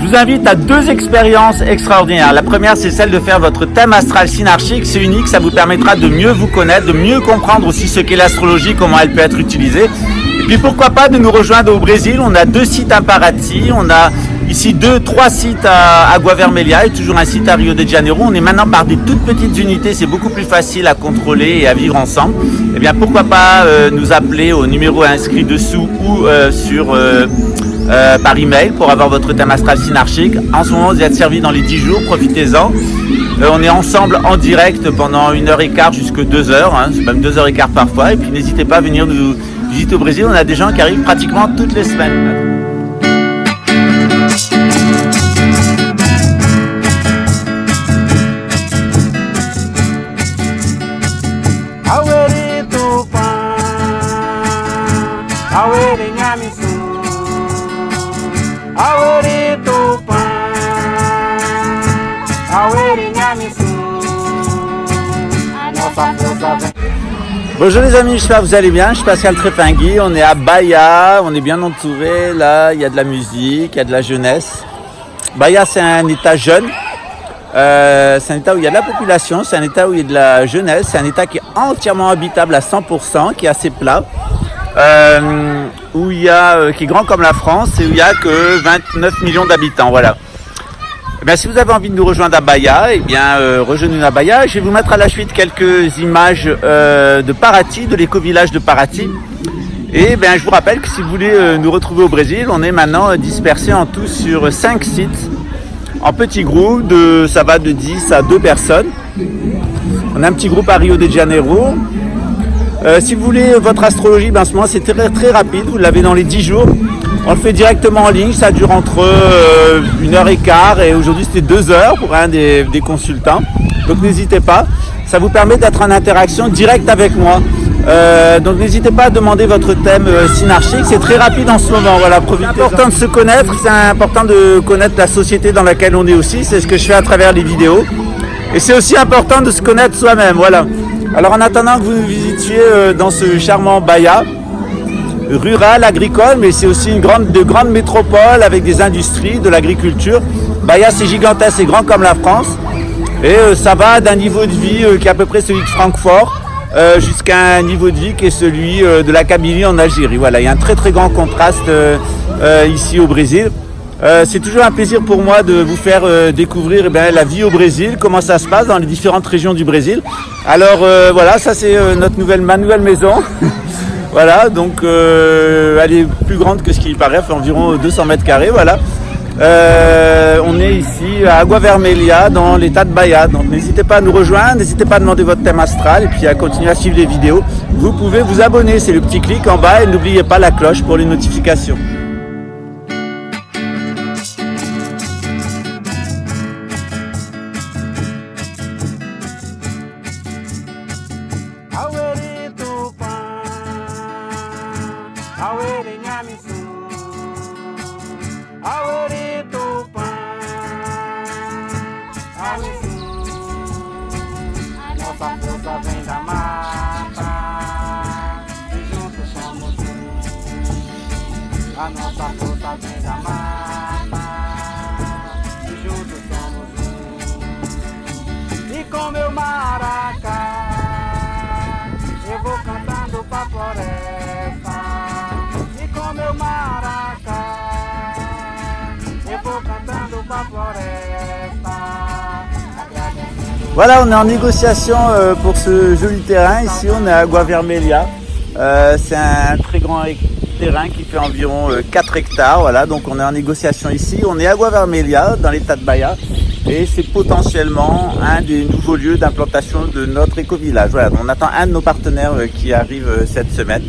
vous invite à 2 expériences extraordinaires. La première, c'est celle de faire votre thème astral synarchique. C'est unique, ça vous permettra de mieux vous connaître, de mieux comprendre aussi ce qu'est l'astrologie, comment elle peut être utilisée. Et puis pourquoi pas de nous rejoindre au Brésil. On a 2 sites à Paraty, on a ici 3 sites à Água Vermelha et toujours un site à Rio de Janeiro. On est maintenant par des toutes petites unités, c'est beaucoup plus facile à contrôler et à vivre ensemble. Eh bien pourquoi pas nous appeler au numéro inscrit dessous ou par email pour avoir votre thème astral synarchique. En ce moment vous êtes servi dans les 10 jours, profitez-en. On est ensemble en direct pendant 1h15 jusqu'à 2h, c'est même 2h15 parfois. Et puis n'hésitez pas à venir nous visiter au Brésil, on a des gens qui arrivent pratiquement toutes les semaines. Bonjour les amis, j'espère que vous allez bien, je suis Pascal Trépingui, on est à Bahia, on est bien entouré, là il y a de la musique, il y a de la jeunesse. Bahia c'est un état jeune, c'est un état où il y a de la population, c'est un état où il y a de la jeunesse, c'est un état qui est entièrement habitable à 100%, qui est assez plat, où il y a, qui est grand comme la France et où il n'y a que 29 millions d'habitants, voilà. Eh bien, si vous avez envie de nous rejoindre à Bahia, eh bien, rejoignez-nous à Bahia. Je vais vous mettre à la suite quelques images de Paraty, de l'éco-village de Paraty. Et bien, je vous rappelle que si vous voulez nous retrouver au Brésil, on est maintenant dispersés en tout sur 5 sites, en petits groupes, ça va de 10 à 2 personnes. On a un petit groupe à Rio de Janeiro. Si vous voulez votre astrologie, ben, en ce moment c'est très, très rapide, vous l'avez dans les 10 jours. On le fait directement en ligne, ça dure entre 1h15 et aujourd'hui c'était 2 heures pour un des consultants. Donc n'hésitez pas, ça vous permet d'être en interaction directe avec moi. Donc n'hésitez pas à demander votre thème synarchique, c'est très rapide en ce moment. Voilà, c'est important de se connaître, c'est important de connaître la société dans laquelle on est aussi, c'est ce que je fais à travers les vidéos. Et c'est aussi important de se connaître soi-même, voilà. Alors en attendant que vous nous visitiez dans ce charmant Bahia, rural, agricole, mais c'est aussi de grandes métropoles avec des industries, de l'agriculture. Bahia c'est gigantesque, c'est grand comme la France et ça va d'un niveau de vie qui est à peu près celui de Francfort jusqu'à un niveau de vie qui est celui de la Kabylie en Algérie. Voilà, il y a un très très grand contraste ici au Brésil. C'est toujours un plaisir pour moi de vous faire découvrir la vie au Brésil, comment ça se passe dans les différentes régions du Brésil. Alors voilà, ça c'est ma nouvelle maison. Voilà, donc elle est plus grande que ce qui paraît, fait environ 200 mètres carrés, voilà. On est ici à Água Vermelha dans l'état de Bahia, donc n'hésitez pas à nous rejoindre, n'hésitez pas à demander votre thème astral et puis à continuer à suivre les vidéos. Vous pouvez vous abonner, c'est le petit clic en bas et n'oubliez pas la cloche pour les notifications. Nossa força vem da mata e juntos somos um. A nossa força vem da mata e juntos somos um. E com meu maracá eu vou cantando pra floresta. E com meu maracá eu vou cantando pra floresta. Voilà, on est en négociation pour ce joli terrain. Ici, on est à Água Vermelha. C'est un très grand terrain qui fait environ 4 hectares. Voilà, donc on est en négociation ici. On est à Água Vermelha, dans l'état de Bahia. Et c'est potentiellement un des nouveaux lieux d'implantation de notre éco-village. Voilà, on attend un de nos partenaires qui arrive cette semaine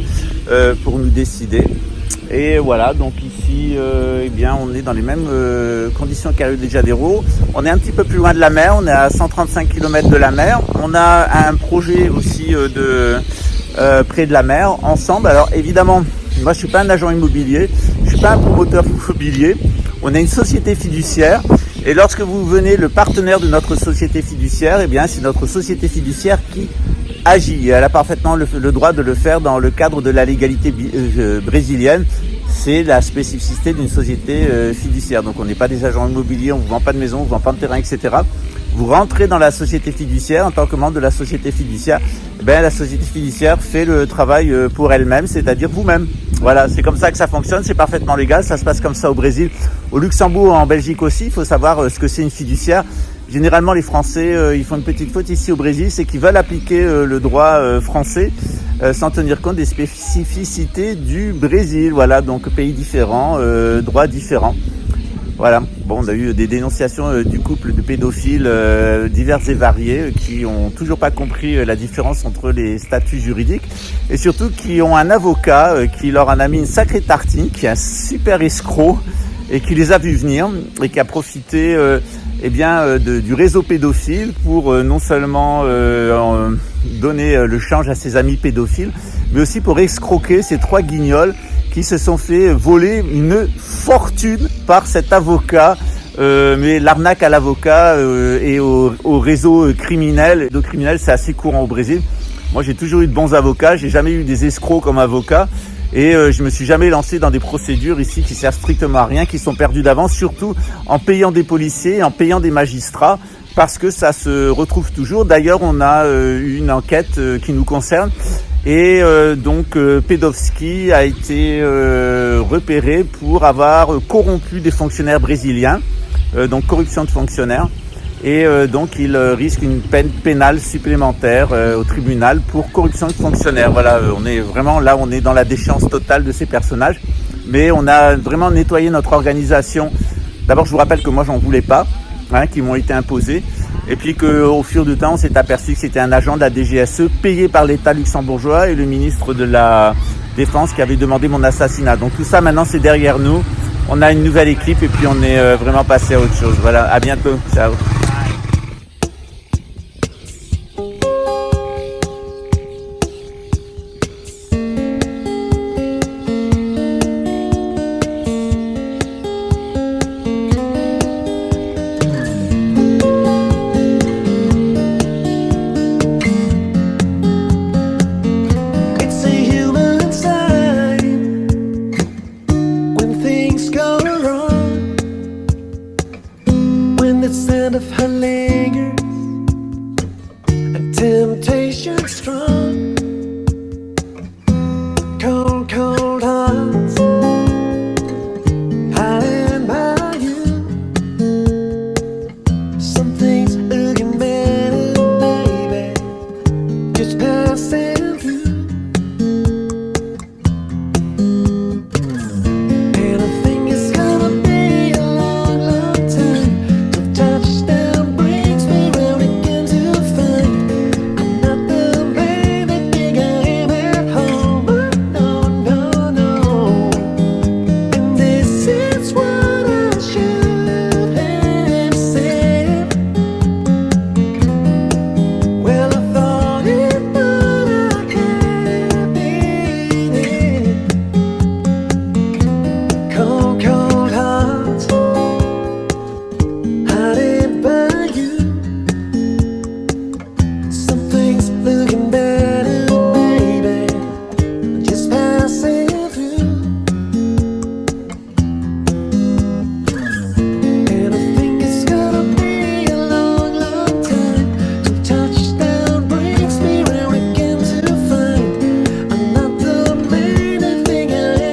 pour nous décider. Et voilà, donc ici, eh bien, on est dans les mêmes conditions qu'à Rio de Janeiro. On est un petit peu plus loin de la mer, on est à 135 km de la mer. On a un projet aussi près de la mer, ensemble. Alors évidemment, moi je suis pas un agent immobilier, je suis pas un promoteur immobilier. On est une société fiduciaire. Et lorsque vous venez le partenaire de notre société fiduciaire, eh bien, c'est notre société fiduciaire qui agit. Et elle a parfaitement le droit de le faire dans le cadre de la légalité brésilienne. c'est la spécificité d'une société fiduciaire. Donc on n'est pas des agents immobiliers, on ne vous vend pas de maison, on ne vous vend pas de terrain, etc. Vous rentrez dans la société fiduciaire en tant que membre de la société fiduciaire. La société fiduciaire fait le travail pour elle-même, c'est-à-dire vous-même. Voilà, c'est comme ça que ça fonctionne, c'est parfaitement légal, ça se passe comme ça au Brésil, au Luxembourg, en Belgique aussi. Il faut savoir ce que c'est une fiduciaire. Généralement, les Français, ils font une petite faute ici au Brésil, c'est qu'ils veulent appliquer le droit français sans tenir compte des spécificités du Brésil. Voilà, donc pays différents, droits différents. Voilà, bon, on a eu des dénonciations du couple de pédophiles divers et variés qui ont toujours pas compris la différence entre les statuts juridiques et surtout qui ont un avocat qui leur en a mis une sacrée tartine, qui est un super escroc et qui les a vus venir et qui a profité du réseau pédophile pour non seulement donner le change à ses amis pédophiles, mais aussi pour escroquer ces 3 guignols qui se sont fait voler une fortune par cet avocat. Mais l'arnaque à l'avocat et au réseau criminel, le criminel, c'est assez courant au Brésil. Moi, j'ai toujours eu de bons avocats, j'ai jamais eu des escrocs comme avocat. Et je me suis jamais lancé dans des procédures ici qui servent strictement à rien, qui sont perdues d'avance, surtout en payant des policiers, en payant des magistrats, parce que ça se retrouve toujours. D'ailleurs, on a une enquête qui nous concerne. Et Pedowski a été repéré pour avoir corrompu des fonctionnaires brésiliens, donc corruption de fonctionnaires. Et il risque une peine pénale supplémentaire au tribunal pour corruption de fonctionnaires. Voilà, on est vraiment là, on est dans la déchéance totale de ces personnages. Mais on a vraiment nettoyé notre organisation. D'abord, je vous rappelle que moi, j'en voulais pas, qui m'ont été imposés. Et puis qu'au fur du temps, on s'est aperçu que c'était un agent de la DGSE payé par l'État luxembourgeois et le ministre de la Défense qui avait demandé mon assassinat. Donc tout ça, maintenant, c'est derrière nous. On a une nouvelle équipe et puis on est vraiment passé à autre chose. Voilà, à bientôt. Ciao. Instead of her